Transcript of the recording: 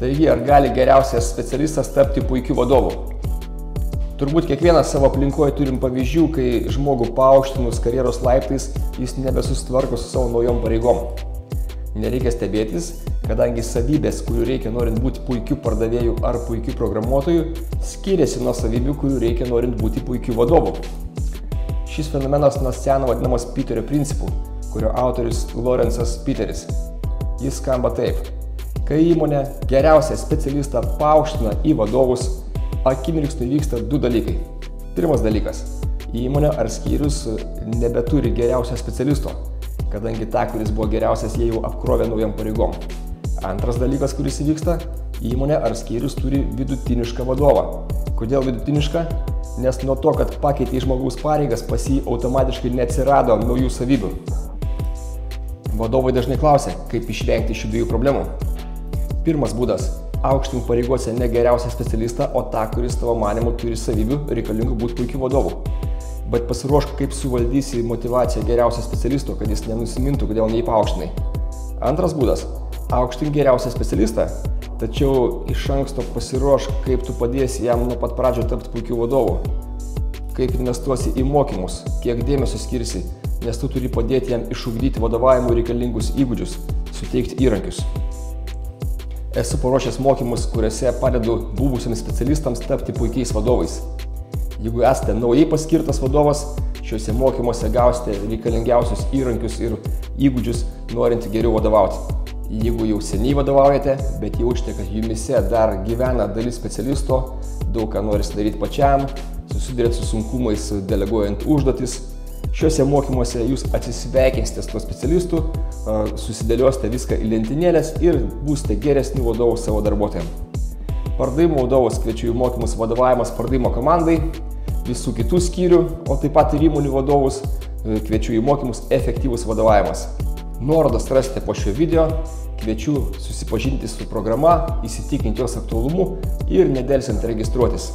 Taigi, ar gali geriausias specialistas tapti puikiu vadovu? Turbūt kiekvienas savo aplinkoje turim pavyzdžių, kai žmogų paaukštinus karjeros laiptais jis nebesusitvarko su savo naujom pareigom. Nereikia stebėtis, kadangi savybės, kurių reikia norint būti puikiu pardavėju ar puikiu programuotoju, skiriasi nuo savybių, kurių reikia norint būti puikiu vadovu. Šis fenomenas nuo seno vadinamas Piterio principu, kurio autorius Lorenzas Piteris. Jis skamba taip. Kai įmonė geriausią specialistą paaukština į vadovus, akimirksniu vyksta du dalykai. Pirmas dalykas. Įmonė ar skyrius nebeturi geriausio specialisto, kadangi tą, kuris buvo geriausias, jie jau apkrovė naujam pareigom. Antras dalykas, kuris įvyksta, įmonė ar skyrius turi vidutinišką vadovą. Kodėl vidutinišką? Nes nuo to, kad pakeitė žmogaus pareigas, pas jį automatiškai neatsirado naujų savybių. Vadovai dažnai klausia, kaip išvengti šių dviejų problemų. Pirmas būdas – aukštink pareigose ne geriausią specialistą, o tą, kuris tavo manymu turi savybių reikalingų būti puikiu vadovu. Bet pasiruošk, kaip suvaldysi motyvaciją geriausio specialisto, kad jis nenusimintų, kodėl neį paaukštinai. Antras būdas – aukštink geriausią specialistą, tačiau iš anksto pasiruošk, kaip tu padėsi jam nuo pat pradžio tapti puikiu vadovu. Kaip investuosi į mokymus, kiek dėmesio skirsi, nes tu turi padėti jam išugdyti vadovavimui reikalingus įgūdžius, suteikti įrankius. Esu paruošęs mokymus, kuriuose padedu buvusiems specialistams tapti puikiais vadovais. Jeigu esate naujai paskirtas vadovas, šiuose mokymuose gausite reikalingiausius įrankius ir įgūdžius, norint geriau vadovauti. Jeigu jau seniai vadovaujate, bet jaučiate, kad jumise dar gyvena dalis specialisto, daug ką norite daryti pačiam, susidurėt su sunkumais deleguojant užduotis, šiuose mokymuose jūs atsisveikinsite su tuo specialistu, susidėliosite viską į lentynėles ir būsite geresni vadovų savo darbuotojams. Pardavimo vadovus kviečiu į mokymus vadovavimas pardavimo komandai, visų kitų skyrių, o taip pat ir įmonių vadovus kviečiu į mokymus efektyvus vadovavimas. Nuorodas rasite po šio video, kviečiu susipažinti su programa, įsitikinti jos aktualumu ir nedelsiant registruotis.